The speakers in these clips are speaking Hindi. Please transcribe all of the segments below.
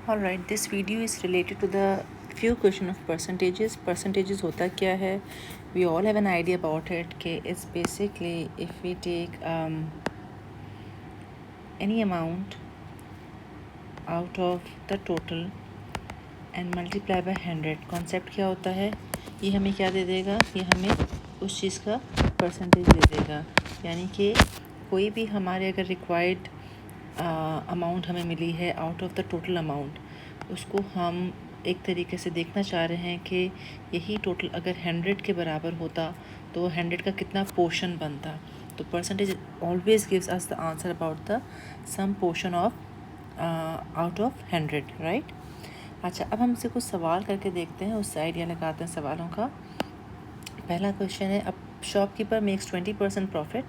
All right, this video is related to the few question of percentages. Percentages होता क्या है? We all have an idea about it. कि it's basically if we take any amount out of the total and multiply by 100. Concept क्या होता है? ये हमें क्या दे देगा? ये हमें उस चीज़ का परसेंटेज दे देगा। यानी कि कोई भी हमारे अगर रिक्वायर्ड अमाउंट हमें मिली है out of the total amount, उसको हम एक तरीके से देखना चाह रहे हैं कि यही टोटल अगर 100 के बराबर होता तो 100 का कितना पोर्शन बनता। तो percentage always gives us the answer about the sum portion of out of 100, right. अच्छा, अब हमसे कुछ सवाल करके देखते हैं, उससे आइडिया लगाते हैं सवालों का। पहला क्वेश्चन है, अब shopkeeper makes 20% profit.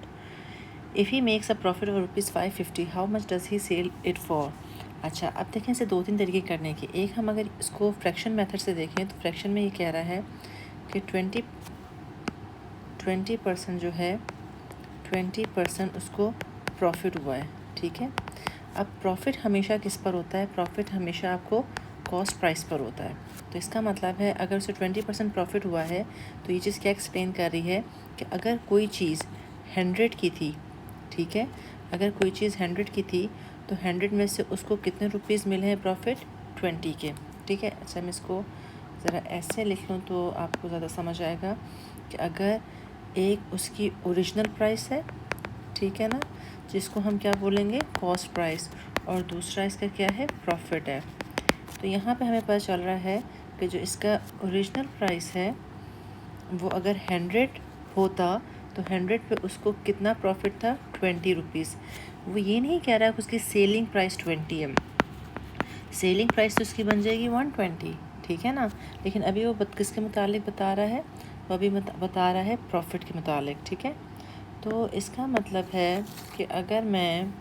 If he makes a profit of ₹550, how much does he sell it for. अच्छा, अब देखें इसे 2-3 तरीके करने के। एक, हम अगर इसको फ्रैक्शन मेथड से देखें तो फ्रैक्शन में ये कह रहा है कि 20% जो है 20% उसको प्रॉफिट हुआ है, ठीक है। अब प्रॉफिट हमेशा किस पर होता है? प्रॉफिट हमेशा आपको कॉस्ट प्राइस पर होता है। तो इसका मतलब है अगर उसे 20% प्रॉफिट हुआ है तो ये चीज़ क्या एक्सप्लेन कर रही है कि अगर कोई चीज़ 100 की थी, ठीक है, अगर कोई चीज़ 100 की थी तो 100 में से उसको कितने रुपीज़ मिले हैं प्रॉफिट? 20 के, ठीक है। अच्छा, मैं इसको ज़रा ऐसे लिख लूँ तो आपको ज़्यादा समझ आएगा कि अगर एक उसकी ओरिजिनल प्राइस है, ठीक है ना, जिसको हम क्या बोलेंगे? कॉस्ट प्राइस, और दूसरा इसका क्या है? प्रॉफिट है। तो यहाँ पे हमें पता चल रहा है कि जो इसका ओरिजिनल प्राइस है वो अगर 100 होता तो 100 पे उसको कितना प्रॉफिट था? 20 रुपीज़। वो ये नहीं कह रहा है कि उसकी सेलिंग प्राइस 20 है, सेलिंग प्राइस तो उसकी बन जाएगी 120, ठीक है ना। लेकिन अभी वो किसके मुतालिक बता रहा है? वो अभी बता रहा है प्रॉफिट के मुतालिक, ठीक है। तो इसका मतलब है कि अगर मैं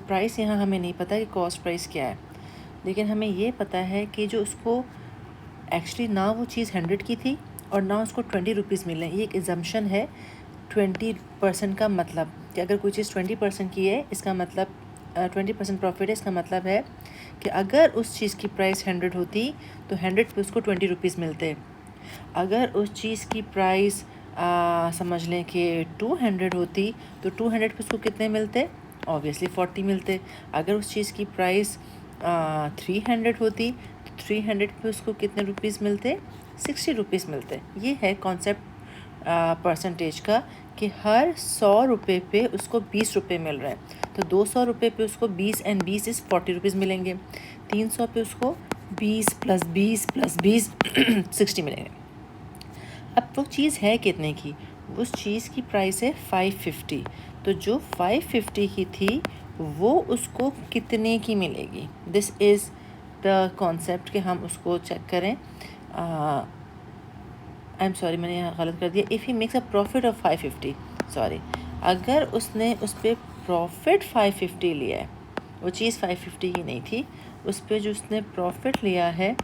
प्राइस, यहाँ हमें नहीं पता कि कॉस्ट प्राइस क्या है, लेकिन हमें ये पता है कि जो उसको एक्चुअली ना वो चीज़ 100 की थी और ना उसको 20 रुपीज़ मिले। ये एक एजम्पशन है 20% का मतलब कि अगर कोई चीज़ 20% की है, इसका मतलब 20% प्रॉफिट है, इसका मतलब है कि अगर उस चीज़ की प्राइस 100 होती तो 100 पे उसको 20 रुपीज़ मिलते। अगर उस चीज़ की प्राइस समझ लें कि 200 होती तो 200 पे उसको कितने मिलते? ऑब्वियसली 40 मिलते। अगर उस चीज़ की प्राइस 300 होती तो 300 पे उसको कितने रुपीज़ मिलते? 60 रुपीज़ मिलते। ये है कॉन्सेप्ट परसेंटेज का कि हर 100 रुपये पे उसको 20 रुपये मिल रहे हैं। तो 200 रुपये पे उसको 20 एंड 20 इज़ 40 रुपीज़ मिलेंगे। 300 पे उसको 20 + 20 + 20 60 मिलेंगे। अब वो चीज़ है कितने की? उस चीज़ की प्राइस है 550। तो जो 550 की थी वो उसको कितने की मिलेगी? दिस इज़ द कॉन्सेप्ट कि हम उसको चेक करें। आई एम सॉरी, मैंने यहाँ गलत कर दिया। If he makes a profit of 550, sorry, अगर उसने उस पर प्रॉफिट 550 लिया है, वो चीज़ 550 की नहीं थी, उस पर जो उसने प्रॉफिट लिया है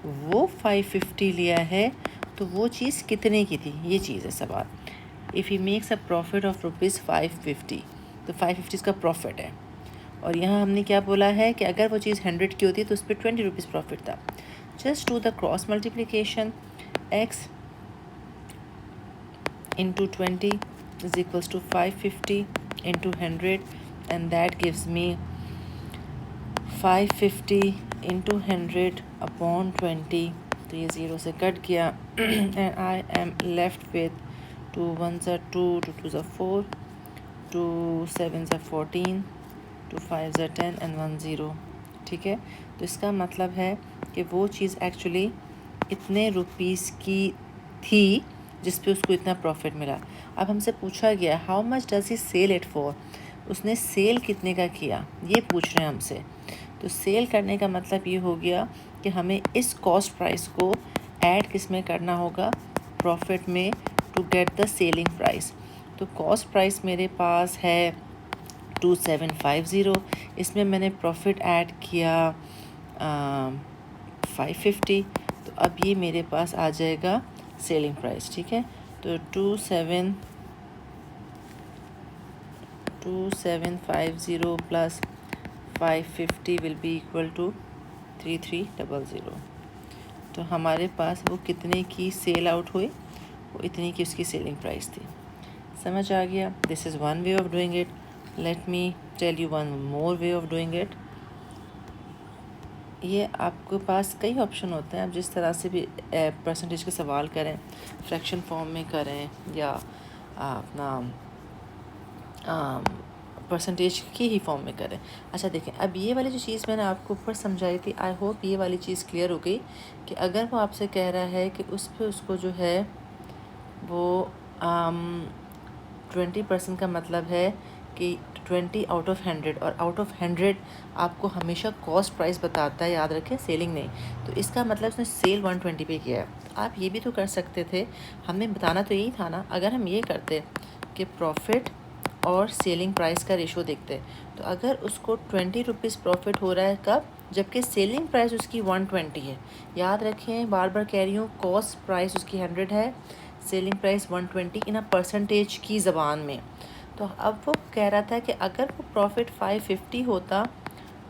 वो 550 लिया है, तो वो चीज़ कितने की थी? ये चीज़ है सवाल। If he makes a profit of ₹550, तो 550 इसका प्रॉफिट है, और यहाँ हमने क्या बोला है कि अगर वो चीज़ 100 की होती तो उस पर 20 रुपीज़ प्रॉफिट था। Just do the cross multiplication. x into 20 is equals to 550 into 100, and that gives me 550 into 100 upon 20। तो ये 0 से कट गया and I am left with 2 1s are 2, 2 2s are 4, 2 7s are 14, 2 5s are 10 and 1 0, ठीक है। तो इसका मतलब है कि वो चीज़ एक्चुअली इतने रुपीज़ की थी जिस पे उसको इतना प्रॉफिट मिला। अब हमसे पूछा गया how much does he sell it for, उसने सेल कितने का किया, ये पूछ रहे हैं हमसे। तो सेल करने का मतलब ये हो गया कि हमें इस कॉस्ट प्राइस को ऐड किस में करना होगा? प्रॉफिट में, to get the selling price. तो कॉस्ट प्राइस मेरे पास है 2750, इसमें मैंने प्रॉफिट ऐड किया 550, तो अब ये मेरे पास आ जाएगा सेलिंग प्राइस, ठीक है। तो 2750 2750 plus 550 will be equal to 3300। तो हमारे पास वो कितने की सेल आउट हुई, वो इतनी की उसकी सेलिंग प्राइस थी। समझ आ गया? This is one way of doing it. Let me tell you one more way of doing it. ये आपके पास कई ऑप्शन होते हैं, आप जिस तरह से भी परसेंटेज का सवाल करें, फ्रैक्शन फॉर्म में करें या अपना परसेंटेज की ही फॉर्म में करें। अच्छा देखें, अब ये वाली जो चीज़ मैंने आपको ऊपर समझाई थी, आई होप ये वाली चीज़ क्लियर हो गई कि अगर वो आपसे कह रहा है कि उस पर उसको जो है वो 20% का मतलब है कि 20 आउट ऑफ 100, और आउट ऑफ 100 आपको हमेशा कॉस्ट प्राइस बताता है, याद रखें, सेलिंग नहीं। तो इसका मतलब उसने सेल 120 पे किया है। आप ये भी तो कर सकते थे, हमें बताना तो यही था ना। अगर हम ये करते कि प्रॉफिट और सेलिंग प्राइस का रेशो देखते, तो अगर उसको 20 रुपीज़ प्रॉफिट हो रहा है कब, जबकि सेलिंग प्राइस उसकी 120 है। याद रखें, बार बार कह रही हूँ, कॉस्ट प्राइस उसकी 100 है, सेलिंग प्राइस 120 इन परसेंटेज की ज़बान में। तो अब वो कह रहा था कि अगर वो प्रॉफिट 550 होता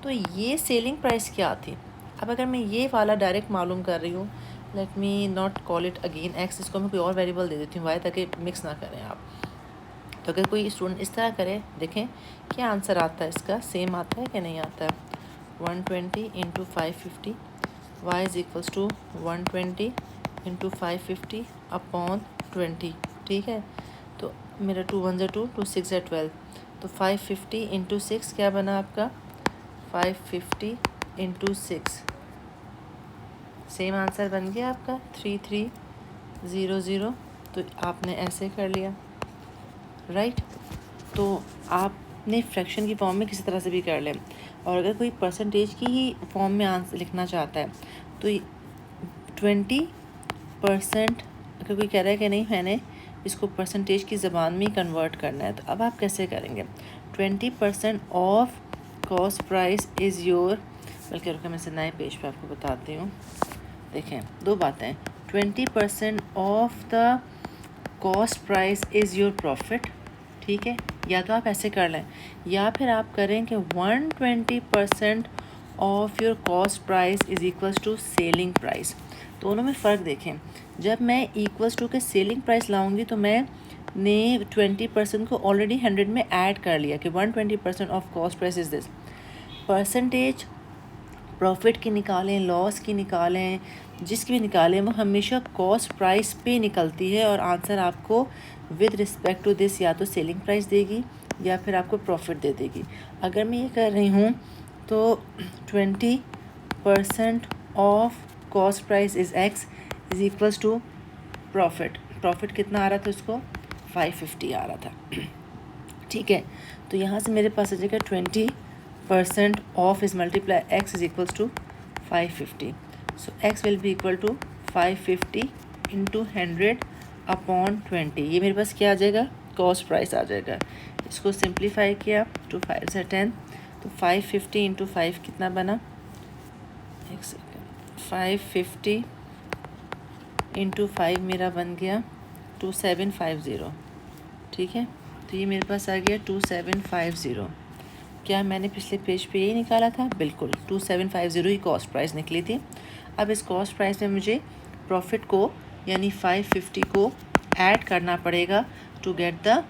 तो ये सेलिंग प्राइस क्या थी। अब अगर मैं ये वाला डायरेक्ट मालूम कर रही हूँ, let me not call it again x, इसको मैं कोई और वेरिएबल दे देती हूँ वाई, ताकि मिक्स ना करें आप। तो अगर कोई स्टूडेंट इस तरह करे, देखें क्या आंसर आता है इसका, सेम आता है कि नहीं आता है। 120 into 550 y is equals to 120 into 550 upon 20, ठीक है। तो मेरा 2 1 ज़ा 2, 2 6 ज़ा 12, तो 550 इंटू 6 क्या बना आपका, 550 इंटू 6, सेम आंसर बन गया आपका 3300। तो आपने ऐसे कर लिया, राइट। तो आपने फ्रैक्शन की फॉर्म में किसी तरह से भी कर लें, और अगर कोई परसेंटेज की ही फॉर्म में आंसर लिखना चाहता है तो 20%, अगर कोई कह रहा है कि नहीं मैंने इसको परसेंटेज की ज़बान में ही कन्वर्ट करना है, तो अब आप कैसे करेंगे। 20% of cost price is your, बल्कि रुके मैं से नए पेज पे आपको बताती हूँ। देखें, दो बातें, 20% of the cost price is your profit, ठीक है। या तो आप ऐसे कर लें, या फिर आप करें कि 120% of your cost price is equals to selling price. दोनों में फ़र्क देखें, जब मैं इक्वल्स टू के सेलिंग प्राइस लाऊंगी तो मैं ने 20% को ऑलरेडी 100 में ऐड कर लिया कि 120% of cost price is this. Percentage profit की निकालें, लॉस की निकालें, जिसकी भी निकालें, वो हमेशा कॉस्ट प्राइस पे निकलती है, और आंसर आपको विद रिस्पेक्ट टू दिस या तो सेलिंग प्राइस देगी या फिर आपको प्रॉफिट दे देगी। अगर मैं ये कर रही हूँ तो 20% of cost price is x is equals to profit. Profit कितना आ रहा था उसको, 550 आ रहा था, ठीक है। तो यहाँ से मेरे पास आ जाएगा 20% of is multiply x is equals to 550। So x will be equal to 550 into 100 upon 20। ये मेरे पास क्या आ जाएगा, कॉस्ट प्राइस आ जाएगा। इसको सिंप्लीफाई किया, 2 5 से 10, तो 550 इंटू 5 कितना बना, एक सेकेंड, 550 इंटू 5 मेरा बन गया 2750, ठीक है। तो ये मेरे पास आ गया 2750। क्या मैंने पिछले पेज पे यही निकाला था, बिल्कुल 2750 ही कॉस्ट प्राइस निकली थी। अब इस कॉस्ट प्राइस में मुझे प्रॉफिट को यानी 550 को ऐड करना पड़ेगा to get the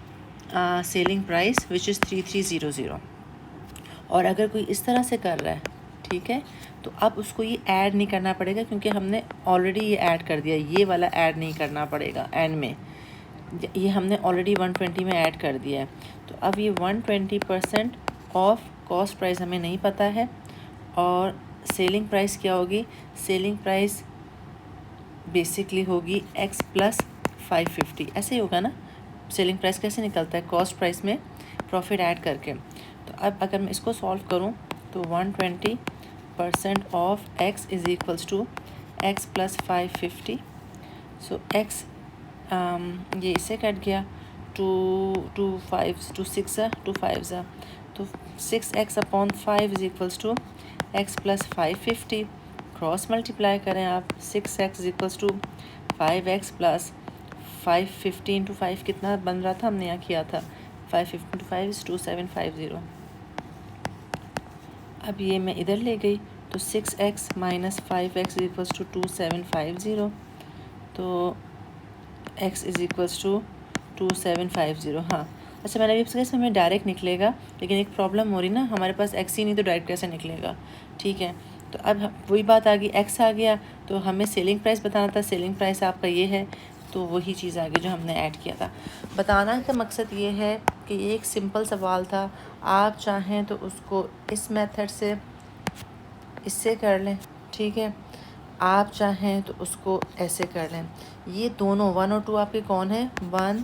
selling price which is 3300। और अगर कोई इस तरह से कर रहा है, ठीक है, तो अब उसको ये ऐड नहीं करना पड़ेगा क्योंकि हमने ऑलरेडी ये ऐड कर दिया, ये वाला ऐड नहीं करना पड़ेगा एंड में, ये हमने ऑलरेडी 120 में ऐड कर दिया है। तो अब ये 120% ऑफ कॉस्ट प्राइस हमें नहीं पता है, और सेलिंग प्राइस क्या होगी, सेलिंग प्राइस बेसिकली होगी x प्लस 550, ऐसे ही होगा ना। सेलिंग प्राइस कैसे निकलता है, कॉस्ट प्राइस में प्रॉफिट ऐड करके। तो अब अगर मैं इसको सॉल्व करूं तो 120% of x is equals to x plus 550। So x ये इससे कट गया, 2 5 2 6 2 5 तो 6x upon 5 is equals to x plus 550। Cross multiply करें आप, 6x is equals to 5x plus 550 into 5 कितना बन रहा था, हमने यहाँ किया था 550 × 5 is 2750। अब ये मैं इधर ले गई तो 6x minus 5x equals to 2750। तो x इज़ इक्वल्स टू 2750। हाँ अच्छा, मैंने अभी इसके इसमें डायरेक्ट निकलेगा, लेकिन एक प्रॉब्लम हो रही ना, हमारे पास x ही नहीं तो डायरेक्ट कैसे निकलेगा। ठीक है, तो अब वही बात आ गई, x आ गया तो हमें सेलिंग प्राइस बताना था। सेलिंग प्राइस आपका ये है, तो वही चीज़ आ गई जो हमने ऐड किया था। बताना का मकसद ये है कि ये एक सिंपल सवाल था, आप चाहें तो उसको इस मेथड से इससे कर लें, ठीक है, आप चाहें तो उसको ऐसे कर लें। ये दोनों 1 और 2 आपके कौन है, 1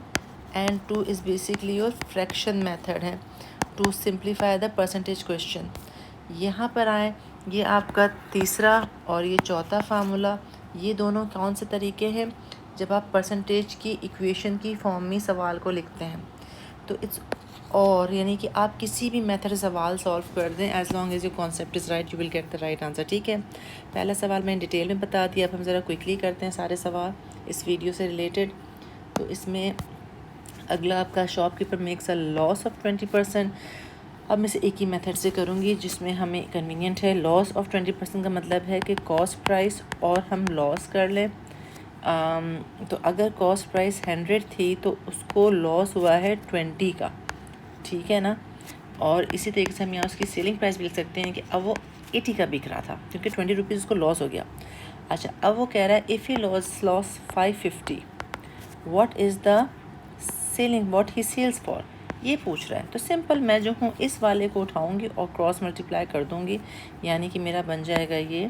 and 2 is basically your fraction method है to simplify the percentage question. यहाँ पर आए, ये आपका तीसरा और ये चौथा फार्मूला, ये दोनों कौन से तरीके हैं जब आप परसेंटेज की इक्वेशन की फॉर्म में सवाल को लिखते हैं। तो इट्स और यानी कि आप किसी भी मेथड से सवाल सॉल्व कर दें, as long as your concept is right, you will get the right answer. ठीक है, पहला सवाल मैंने डिटेल में बता दिया, अब हम ज़रा क्विकली करते हैं सारे सवाल इस वीडियो से रिलेटेड। तो इसमें अगला आपका shopkeeper makes a loss of 20%। अब मैं से एक ही मेथड से करूँगी जिसमें हमें कन्वीनियंट है। लॉस ऑफ 20% का मतलब है कि कॉस्ट प्राइस और हम लॉस कर लें। तो अगर कॉस्ट प्राइस 100 थी तो उसको लॉस हुआ है 20 का, ठीक है ना। और इसी तरीके से हम यहाँ उसकी सेलिंग प्राइस भी लिख सकते हैं कि अब वो 80 का बिक रहा था क्योंकि 20 रुपीज़ उसको लॉस हो गया। अच्छा, अब वो कह रहा है if he loss 550 what is the selling what he sells for, ये पूछ रहा है। तो सिंपल मैं जो हूँ इस वाले को उठाऊँगी और क्रॉस मल्टीप्लाई कर दूँगी, यानी कि मेरा बन जाएगा ये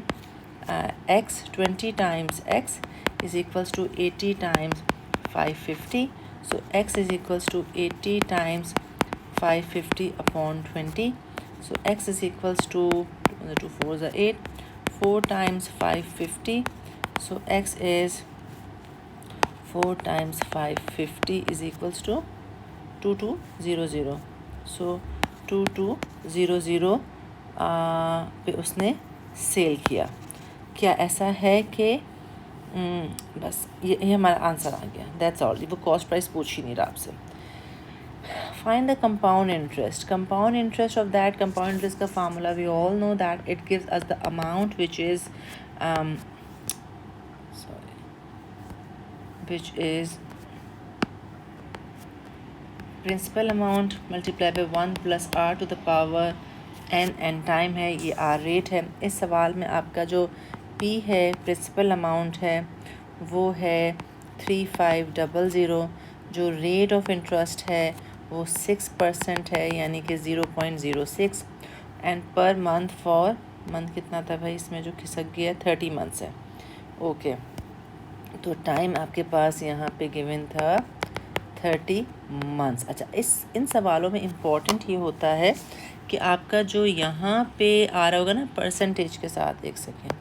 x 20 times x is equals to 80 times 550। So x is equals to 80 times 550 upon 20। So x is equals to 2 4s are 8, 4 times 550. So x is 4 times 550 is equals to 2200. So 2200 पे उसने सेल किया। क्या ऐसा है कि बस ये हमारा आंसर आ गया, दैट्स ऑल। वो कॉस्ट प्राइस पूछ ही नहीं रहा आपसे। Find the compound interest. Compound interest of that compound interest का formula we all know that it gives us the amount which is principal amount multiplied by 1 plus r to the power n time है, ये r rate है। इस सवाल में आपका जो p है प्रिंसिपल अमाउंट है वो है 3500, जो रेट ऑफ इंटरेस्ट है वो 6% है यानी कि 0.06, and per month for month कितना था भाई इसमें जो खिसक गया, 30 मंथ्स है। ओके, तो टाइम आपके पास यहाँ पे गिवन था 30 मंथ्स। अच्छा, इन सवालों में इम्पॉर्टेंट ये होता है कि आपका जो यहाँ पे आ रहा होगा ना परसेंटेज के साथ, एक सेकेंड,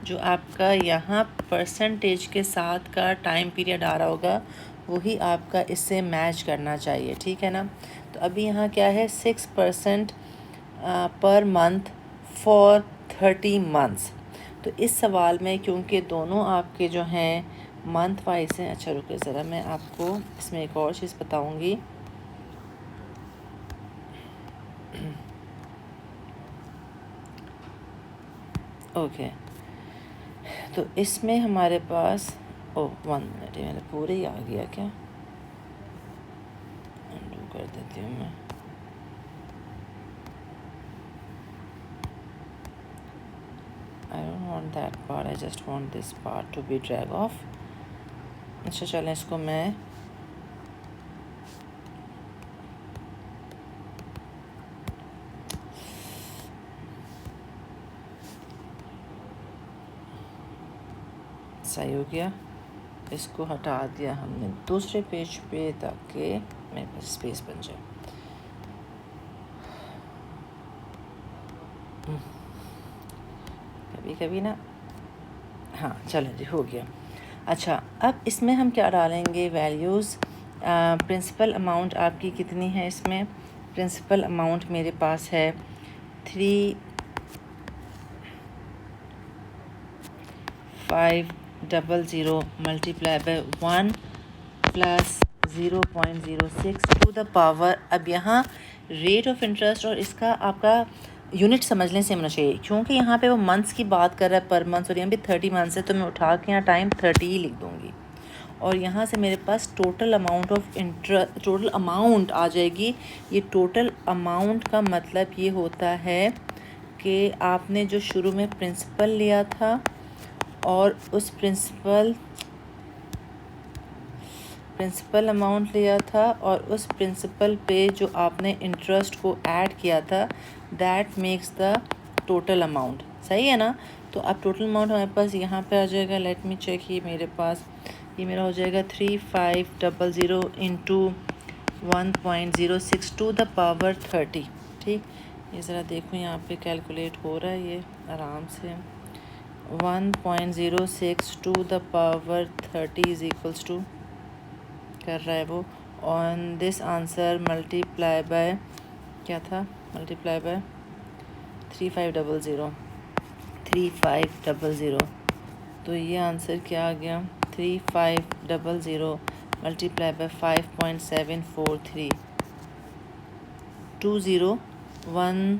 जो आपका यहाँ परसेंटेज के साथ का टाइम पीरियड आ रहा होगा वही आपका इससे मैच करना चाहिए, ठीक है ना। तो अभी यहाँ क्या है, 6% पर मंथ फॉर 30 मंथ्स। तो इस सवाल में क्योंकि दोनों आपके जो हैं मंथ वाइज हैं। अच्छा रुके ज़रा, मैं आपको इसमें एक और चीज़ बताऊँगी। ओके, तो इसमें हमारे पास 1 मिनट, मेरे पूरे ही आ गया क्या, अनडू कर देती हूँ मैं। I don't want that part, I just want this part to be drag off. अच्छा चलें, इसको मैं सही हो गया, इसको हटा दिया हमने दूसरे पेज पे ताकि मेरे पास स्पेस बन जाए। कभी कभी ना, हाँ चलें जी, हो गया। अच्छा, अब इसमें हम क्या डालेंगे, वैल्यूज़। प्रिंसिपल अमाउंट आपकी कितनी है, इसमें प्रिंसिपल अमाउंट मेरे पास है 3500 multiply by 1 plus 0.06 to the power, अब यहाँ रेट ऑफ इंटरेस्ट और इसका आपका यूनिट समझ लें सेम होना चाहिए, क्योंकि यहाँ पे वो मंथ्स की बात कर रहा है पर मंथ, और यहाँ भी 30 मंथ्स है, तो मैं उठा के यहाँ टाइम 30 ही लिख दूँगी। और यहाँ से मेरे पास total amount of total amount आ जाएगी। ये टोटल अमाउंट का मतलब ये होता है कि आपने जो शुरू में प्रिंसिपल लिया था और उस प्रिंसिपल अमाउंट लिया था और उस प्रिंसिपल पे जो आपने इंटरेस्ट को ऐड किया था, that makes the total amount. सही है ना? तो अब टोटल अमाउंट हमारे पास यहाँ पे आ जाएगा, लेट मी चेक, ये मेरे पास ये मेरा हो जाएगा 3500 इंटू 1.06 टू द पावर 30। ठीक, ये ज़रा देखो यहाँ पे कैलकुलेट हो रहा है ये आराम से। 1.06 to the power 30 is equals to कर रहा है वो on this answer multiply by क्या था, मल्टीप्लाई बाय 3500। तो ये आंसर क्या आ गया, 3500 मल्टीप्लाई बाय 5.743 2010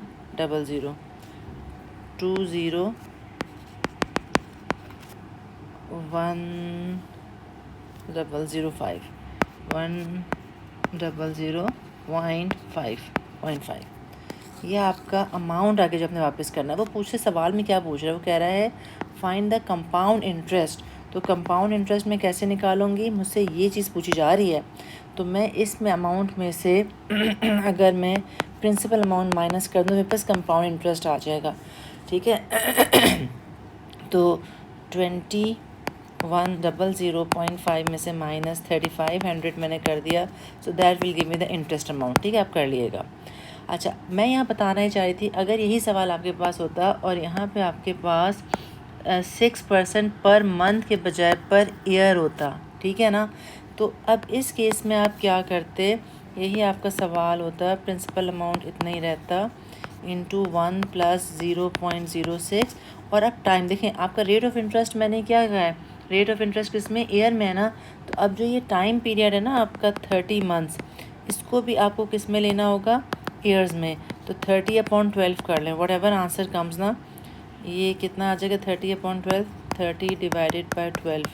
1005 ये आपका अमाउंट आगे जो आपने वापस करना है। वो पूछे सवाल में क्या पूछ रहा है, वो कह रहा है फाइंड द कंपाउंड इंटरेस्ट। तो कंपाउंड इंटरेस्ट में कैसे निकालूंगी, मुझसे ये चीज़ पूछी जा रही है। तो मैं इसमें अमाउंट में से अगर मैं प्रिंसिपल अमाउंट माइनस कर दूँ, मेरे पास कंपाउंड इंटरेस्ट आ जाएगा। ठीक है तो 2100.5 में से माइनस 3500 मैंने कर दिया, so that will give me the interest amount. ठीक है, आप कर लिएगा। अच्छा, मैं यहाँ बताना ही चाह रही थी, अगर यही सवाल आपके पास होता और यहाँ पे आपके पास 6% पर मंथ के बजाय पर ईयर होता, ठीक है ना, तो अब इस केस में आप क्या करते, यही आपका सवाल होता, प्रिंसिपल अमाउंट इतना ही रहता इंटू 1 + 0.06। और अब टाइम देखें, आपका रेट ऑफ इंटरेस्ट मैंने क्या कहा है, रेट ऑफ इंटरेस्ट किसमें, ईयर में है ना। तो अब जो ये टाइम पीरियड है ना आपका 30 मंथ्स, इसको भी आपको किस में लेना होगा, ईयर्स में। तो 30/12 कर लें, वट एवर आंसर कम्स ना, ये कितना आ जाएगा 30/12, 30 डिवाइडेड बाई 12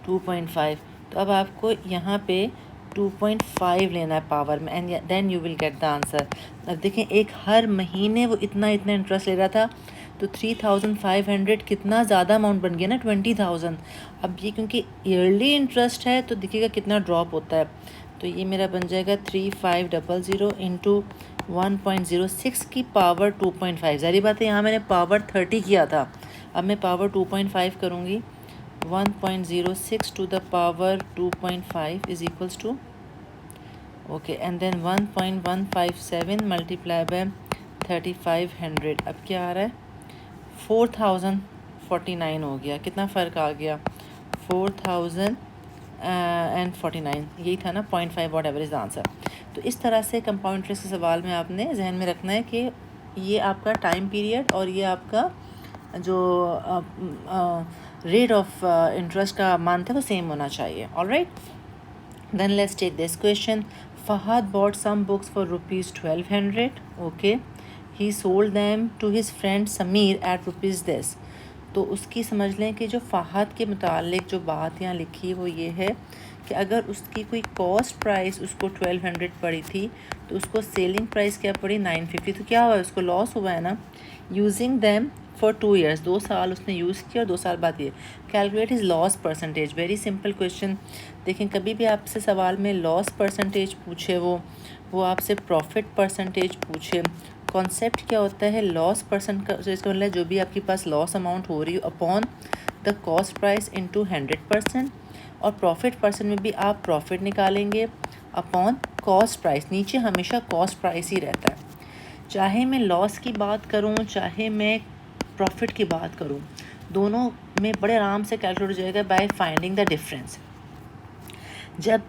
2.5। तो अब आपको यहाँ पे 2.5 लेना है पावर में, and then you will get the answer. अब देखें, एक हर महीने वो इतना इंटरेस्ट ले रहा था, तो 3500 कितना ज़्यादा अमाउंट बन गया ना, 20,000। अब ये क्योंकि ईयरली इंटरेस्ट है तो देखिएगा कितना ड्रॉप होता है। तो ये मेरा बन जाएगा 3500 इंटू 1.06 की पावर 2.5। ज़ाहिर बात है यहाँ मैंने पावर 30 किया था, अब मैं पावर 2.5 करूँगी। 1.06 to the power 2.5 is equals to okay, and then 1.157 multiply by 3500। अब क्या आ रहा है, 4049 हो गया। कितना फ़र्क आ गया, 4049, यही था ना, 0.5 what ever is the answer. तो इस तरह से कंपाउंड इंटरेस्ट के सवाल में आपने जहन में रखना है कि ये आपका टाइम पीरियड और ये आपका जो रेट ऑफ इंटरेस्ट का मंथ है वो सेम होना चाहिए। Alright, then let's take this question. Fahad bought some books for ₹1200। Okay, he sold them to his friend Sameer at ₹this। तो उसकी समझ लें कि जो फ़हद के मुतालिक जो बात यहाँ लिखी है वो ये है कि अगर उसकी कोई कॉस्ट प्राइस उसको 1200 पड़ी थी तो उसको सेलिंग प्राइस क्या पड़ी 950, तो क्या हुआ, उसको लॉस हुआ है ना। यूजिंग दैम फॉर 2 years, 2 साल उसने यूज़ किया और 2 साल बाद ये। Calculate is loss percentage, very simple question. देखें, कभी भी आपसे सवाल में लॉस परसेंटेज पूछे वो आपसे प्रॉफिट परसेंटेज पूछे, कॉन्सेप्ट क्या होता है, लॉस परसेंटेज का मतलब जो भी आपके पास लॉस अमाउंट हो रही हो upon the cost price into 100%, और प्रॉफिट परसेंट में भी आप प्रॉफिट निकालेंगे अपॉन कॉस्ट प्राइस, नीचे हमेशा कॉस्ट प्राइस ही रहता है। चाहे मैं लॉस की बात करूं चाहे मैं प्रॉफिट की बात करूं, दोनों में बड़े आराम से कैलकुलेट हो जाएगा बाय फाइंडिंग द डिफरेंस। जब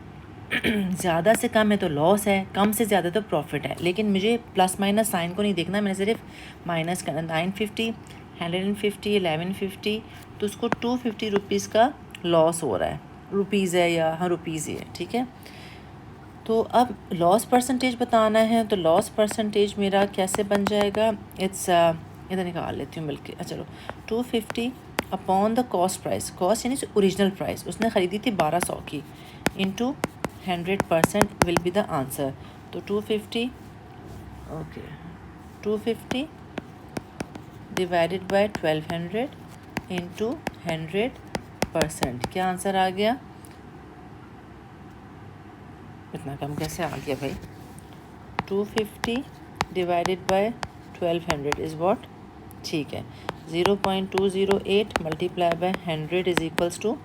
ज़्यादा से कम है तो लॉस है, कम से ज़्यादा तो प्रॉफिट है, लेकिन मुझे प्लस माइनस साइन को नहीं देखना, मैंने सिर्फ माइनस करना। 950, 150, 1150, तो उसको 250 रुपीज़ का लॉस हो रहा है। रुपीज़ है या हाँ रुपीज़ ही है, ठीक है। तो अब लॉस परसेंटेज बताना है, तो लॉस परसेंटेज मेरा कैसे बन जाएगा, इट्स इधर निकाल लेती हूँ बल्कि, चलो 250 upon the cost price, cost यानी ओरिजिनल प्राइस उसने ख़रीदी थी 1200 की, into 100% will be the answer. तो 250 ओके 250 डिवाइडेड बाय 1200 इंटू 100%, क्या आंसर आ गया, इतना कम कैसे आ गया भाई, 250 डिवाइडेड बाय 1200 इज़ व्हाट, ठीक है 0.208 multiply by 100 is equals to,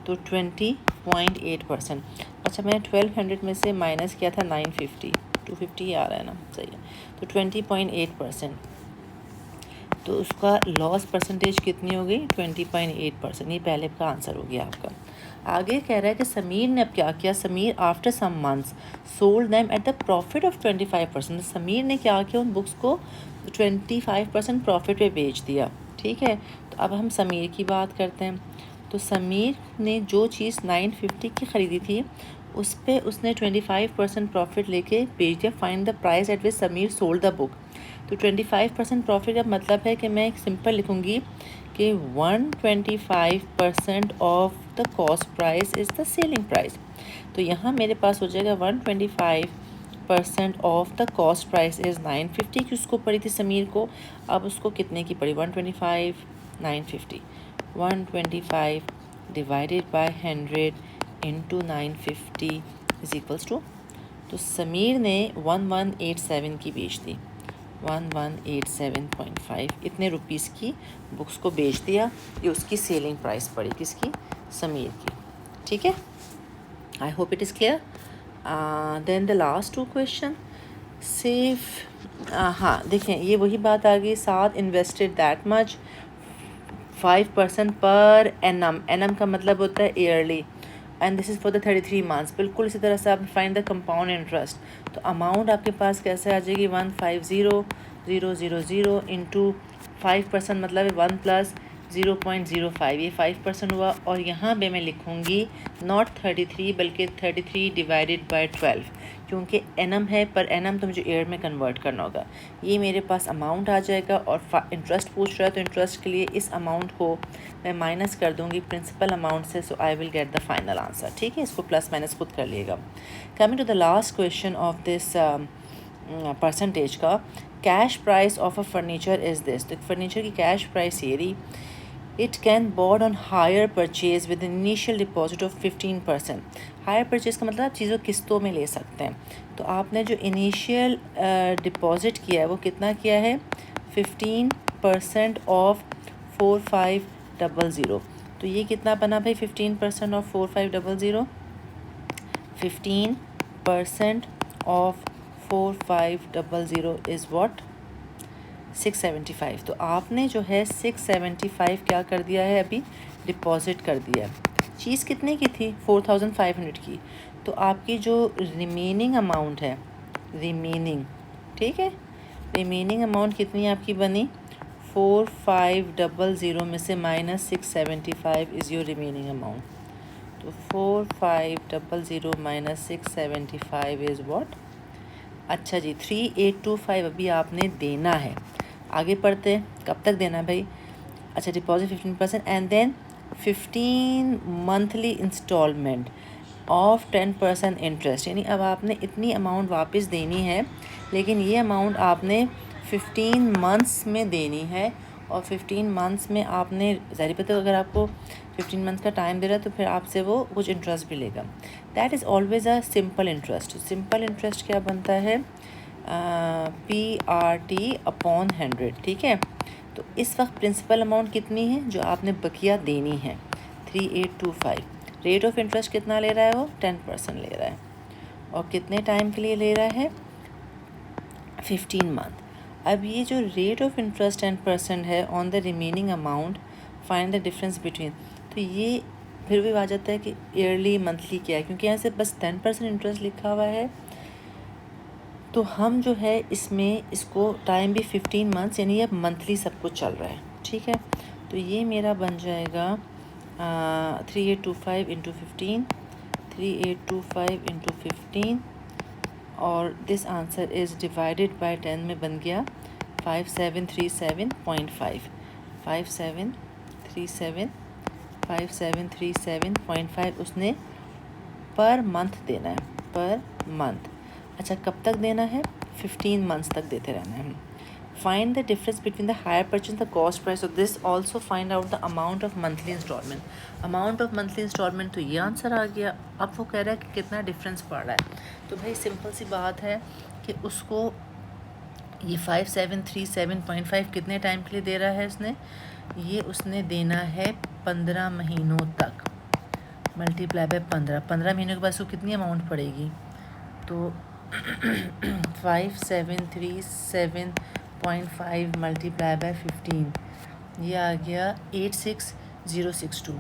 तो 20.8%। अच्छा मैंने 1200 में से माइनस किया था 950, 250 ही आ रहा है ना, सही है, तो 20.8%, तो उसका लॉस परसेंटेज कितनी हो गई, 20.8%। ये पहले का आंसर हो गया आपका। आगे कह रहा है कि समीर ने अब क्या किया, Sameer after some months sold them at the profit of 25%। Sameer ने क्या किया, उन बुक्स को 25% प्रॉफिट पे बेच दिया, ठीक है। तो अब हम समीर की बात करते हैं। तो समीर ने जो चीज़ 950 की ख़रीदी थी उस पर उसने 25% प्रॉफिट लेके बेच दिया। Find the price at which Sameer sold the book. तो 25% प्रॉफिट का मतलब है कि मैं एक सिंपल लिखूँगी कि 125% of the cost price is the selling price. तो यहाँ मेरे पास हो जाएगा 125% of the cost price is 950 की उसको पड़ी थी समीर को, अब उसको कितने की पड़ी, 125 950, 125 divided by 100 into 950 is equals to, तो समीर ने 1187 की बेच दी, 1187.5 इतने रुपीस की बुक्स को बेच दिया। ये उसकी सेलिंग प्राइस पड़ी, किसकी, समीर की, ठीक है। I hope it is clear. Then the last two question save, हाँ देखें ये वही बात आ गई, साथ invested that much 5% per annum, annum का मतलब होता है yearly, and this is for the 33 months. बिल्कुल इसी तरह से आप फाइंड द कंपाउंड इंटरेस्ट, तो अमाउंट आपके पास कैसे आ जाएगी, 150,000 इंटू 5% मतलब है 1 प्लस 0.05, ये 5% हुआ। और यहाँ पे मैं लिखूँगी नॉट 33 बल्कि 33 डिवाइडेड बाय 12, क्योंकि एनम है, पर एनम तो मुझे ईयर में कन्वर्ट करना होगा। ये मेरे पास अमाउंट आ जाएगा, और इंटरेस्ट पूछ रहा है तो इंटरेस्ट के लिए इस अमाउंट को मैं माइनस कर दूंगी प्रिंसिपल अमाउंट से, so I will get the final answer, ठीक है। इसको प्लस माइनस खुद कर लिएगा। Coming to the last question of this percentage का, cash price of a furniture is this. तो फर्नीचर की कैश प्राइस ये रही, it can bought on hire purchase with initial deposit of 15%। Hire purchase का मतलब आप चीज़ों किस्तों में ले सकते हैं। तो आपने जो इनिशियल डिपॉजिट किया है वो कितना किया है, 15% ऑफ 4500। तो ये कितना बना भाई, 15% ऑफ 4500, 15% ऑफ 4500 इज़ व्हाट, 675। तो आपने जो है 675 क्या कर दिया है, अभी डिपॉजिट कर दिया है। चीज़ कितने की थी, 4500 की। तो आपकी जो रिमेनिंग अमाउंट है, रिमेनिंग, ठीक है, रिमेनिंग अमाउंट कितनी आपकी बनी, 4500 में से minus 675 is your remaining amount. तो 4500 माइनस 675 इज़ व्हाट, अच्छा जी 3825 अभी आपने देना है। आगे पढ़ते हैं, कब तक देना है भाई, अच्छा deposit 15% and then 15 monthly installment of 10% interest, यानी अब आपने इतनी अमाउंट वापस देनी है, लेकिन ये अमाउंट आपने 15 मंथ्स में देनी है। और 15 मंथ्स में आपने ज़ाहिर पता, अगर आपको 15 मंथ्स का टाइम दे रहा है तो फिर आपसे वो कुछ इंटरेस्ट भी लेगा। That is always a simple interest. Simple interest क्या बनता है, PRT अपॉन 100, ठीक है। तो इस वक्त प्रिंसिपल अमाउंट कितनी है जो आपने बकिया देनी है, 3825। रेट ऑफ इंटरेस्ट कितना ले रहा है वो, 10% ले रहा है, और कितने टाइम के लिए ले रहा है, 15 मंथ। अब ये जो रेट ऑफ इंटरेस्ट 10% है on the remaining amount, find the difference between. तो ये फिर भी आ जाता है कि ईयरली मंथली क्या है, क्योंकि यहाँ से बस 10% इंटरेस्ट लिखा हुआ है। तो हम जो है इसमें इसको टाइम भी 15 मंथ्स, यानी अब मंथली सब कुछ चल रहा है, ठीक है। तो ये मेरा बन जाएगा 3825 इंटू 15, 3825 इंटू 15, और this answer is divided by 10 में बन गया 5737.5, 5737.5 उसने पर मंथ देना है, पर मंथ। अच्छा, कब तक देना है? 15 मंथ्स तक देते रहना है। Find the difference between the hire purchase the cost price of this, also find out the amount of monthly installment. Amount of monthly installment, तो ये आंसर आ गया। अब वो कह रहा है कि कितना डिफरेंस पड़ रहा है। तो भाई सिंपल सी बात है कि उसको ये 5737.5 कितने टाइम के लिए दे रहा है उसने? ये उसने देना है 15 महीनों तक, मल्टीप्लाई बाय 15 महीनों के बाद उसको कितनी अमाउंट पड़ेगी? तो 5737.5 मल्टीप्लाई बाय 15, ये आ गया 86062,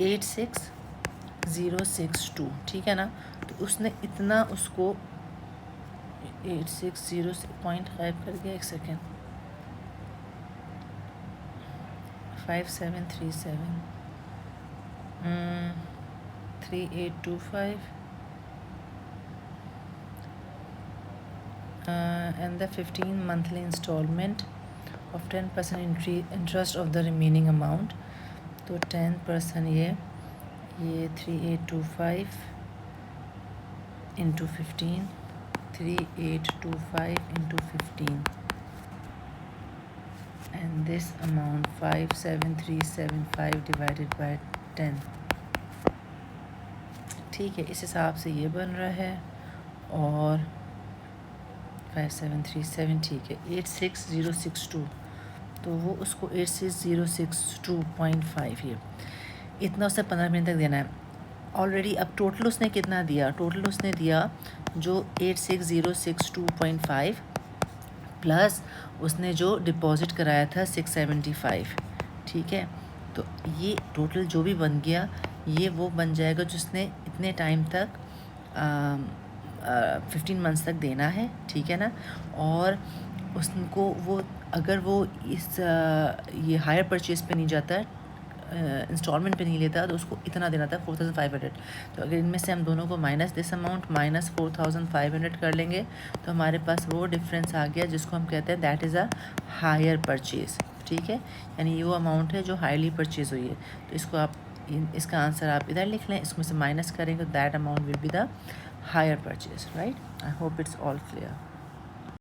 86062, ठीक है ना। तो उसने इतना उसको 860.5 कर गया, एक second, 5737 3825 and the 15 monthly installment of 10% interest of the remaining amount. तो 10% ये 3825 into 15, 3825 into 15, and this amount 57375 divided by 10, ठीक है। इस हिसाब से ये बन रहा है, और 5737, ठीक है, 86062, तो वो उसको 86062.5 ये इतना उसने 15 मिनट तक देना है ऑलरेडी। अब टोटल उसने कितना दिया? टोटल उसने दिया जो 86062.5 प्लस उसने जो डिपॉज़िट कराया था 675, ठीक है। तो ये टोटल जो भी बन गया, ये वो बन जाएगा जिसने इतने टाइम तक 15 मंथ्स तक देना है, ठीक है ना। और उसको वो अगर वो इस ये हायर परचेज़ पे नहीं जाता, इंस्टॉलमेंट पे नहीं लेता, तो उसको इतना देना था 4500। तो अगर इनमें से हम दोनों को माइनस दिस अमाउंट माइनस 4500 कर लेंगे, तो हमारे पास वो डिफरेंस आ गया जिसको हम कहते हैं that is a hire purchase, ठीक है। यानी ये वो अमाउंट है जो हाईली परचेज़ हुई है। तो इसको आप इसका आंसर आप इधर लिख लें, इसमें से माइनस करेंगे तो that amount will be the hire purchase, right. I hope it's all clear.